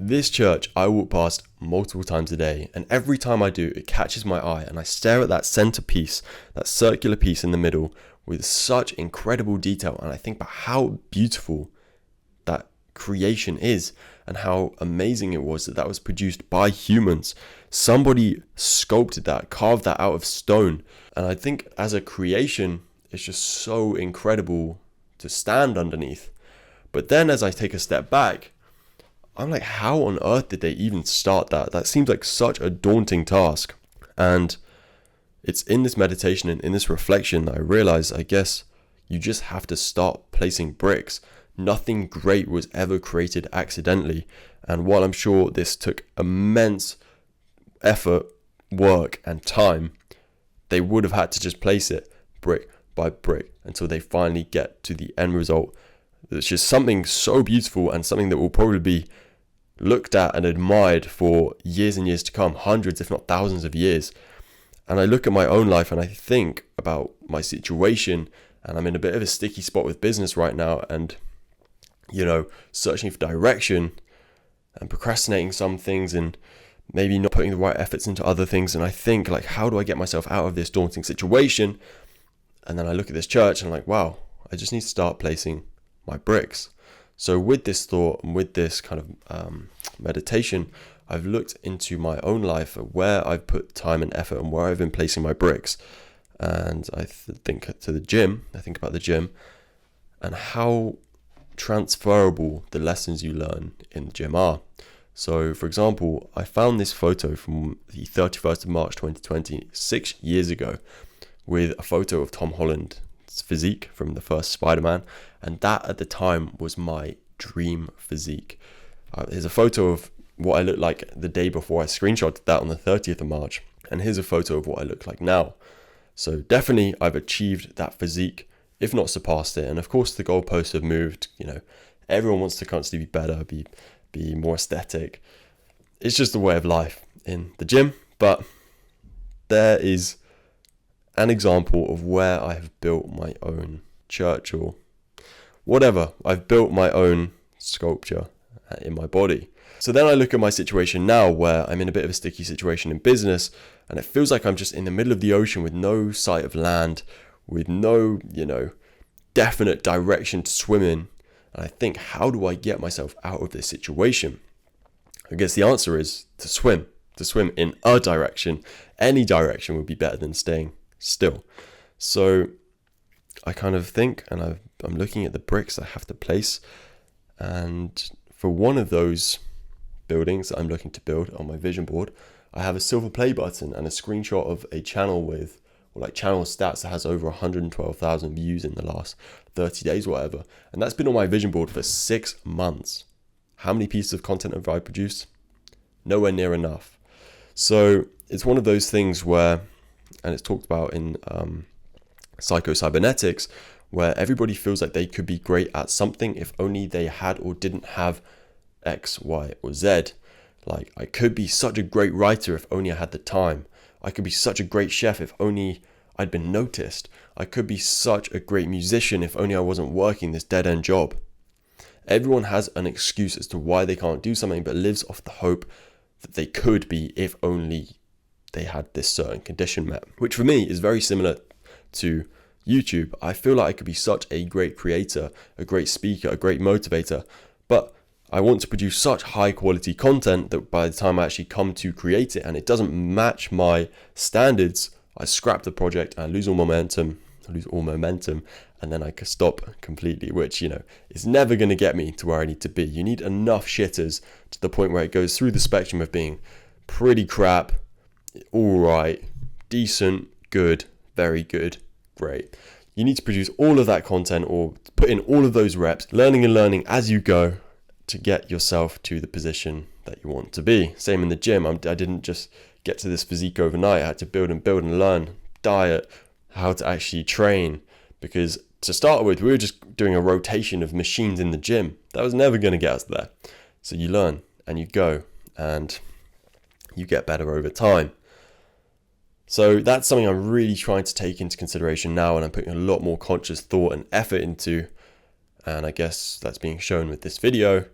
This church I walk past multiple times a day, and every time I do, it catches my eye and I stare at that centerpiece, that circular piece in the middle with such incredible detail, and I think about how beautiful that creation is and how amazing it was that was produced by humans. Somebody sculpted that, carved that out of stone, and I think as a creation, it's just so incredible to stand underneath. But then as I take a step back, I'm like, how on earth did they even start that? That seems like such a daunting task. And it's in this meditation and in this reflection that I realize, I guess, you just have to start placing bricks. Nothing great was ever created accidentally. And while I'm sure this took immense effort, work, and time, they would have had to just place it brick by brick until they finally get to the end result. It's just something so beautiful and something that will probably be looked at and admired for years and years to come, hundreds if not thousands of years. And I look at my own life and I think about my situation, and I'm in a bit of a sticky spot with business right now, and searching for direction and procrastinating some things and maybe not putting the right efforts into other things. And I think, like, how do I get myself out of this daunting situation? And then I look at this church and I'm like, wow, I just need to start placing my bricks. So with this thought and with this kind of meditation, I've looked into my own life, where I've put time and effort and where I've been placing my bricks. And I think about the gym and how transferable the lessons you learn in the gym are. So for example, I found this photo from the 31st of March 2020, 6 years ago, with a photo of Tom Holland's physique from the first Spider-Man, and that at the time was my dream physique. Here's a photo of what I looked like the day before. I screenshotted that on the 30th of March, and here's a photo of what I look like now. So definitely I've achieved that physique, if not surpassed it. And of course the goalposts have moved. Everyone wants to constantly be better, be more aesthetic. It's just a way of life in the gym. But there is an example of where I have built my own church or whatever. I've built my own sculpture in my body. So then I look at my situation now, where I'm in a bit of a sticky situation in business, and it feels like I'm just in the middle of the ocean with no sight of land, with no, definite direction to swim in. And I think, how do I get myself out of this situation? I guess the answer is to swim in a direction. Any direction would be better than staying still. So I kind of think, and I'm looking at the bricks I have to place, and for one of those buildings that I'm looking to build on my vision board, I have a silver play button and a screenshot of a channel with, channel stats that has over 112,000 views in the last 30 days, whatever. And that's been on my vision board for 6 months. How many pieces of content have I produced? Nowhere near enough. So it's one of those things where, and it's talked about in psycho-cybernetics, where everybody feels like they could be great at something if only they had or didn't have X, Y, or Z. Like, I could be such a great writer if only I had the time. I could be such a great chef if only I'd been noticed. I could be such a great musician if only I wasn't working this dead-end job. Everyone has an excuse as to why they can't do something, but lives off the hope that they could be if only they had this certain condition met. Which for me is very similar to YouTube. I feel like I could be such a great creator, a great speaker, a great motivator, but I want to produce such high quality content that by the time I actually come to create it and it doesn't match my standards, I scrap the project, I lose all momentum, and then I can stop completely, which, is never going to get me to where I need to be. You need enough shitters to the point where it goes through the spectrum of being pretty crap, all right, decent, good, very good, great. You need to produce all of that content or put in all of those reps, learning as you go, to get yourself to the position that you want to be. Same in the gym. I didn't just get to this physique overnight. I had to build and learn diet, how to actually train, because to start with, we were just doing a rotation of machines in the gym. That was never going to get us there. So you learn and you go and you get better over time. So that's something I'm really trying to take into consideration now, and I'm putting a lot more conscious thought and effort into. And I guess that's being shown with this video.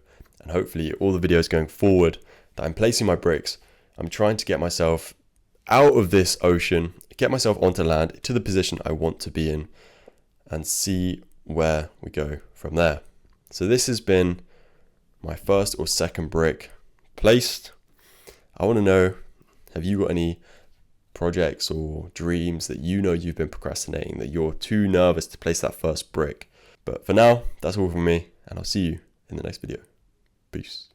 And hopefully all the videos going forward that I'm placing my bricks, I'm trying to get myself out of this ocean, get myself onto land to the position I want to be in, and see where we go from there. So this has been my first or second brick placed. I want to know, have you got any projects or dreams that you know you've been procrastinating, that you're too nervous to place that first brick? But for now, that's all from me, and I'll see you in the next video. Peace.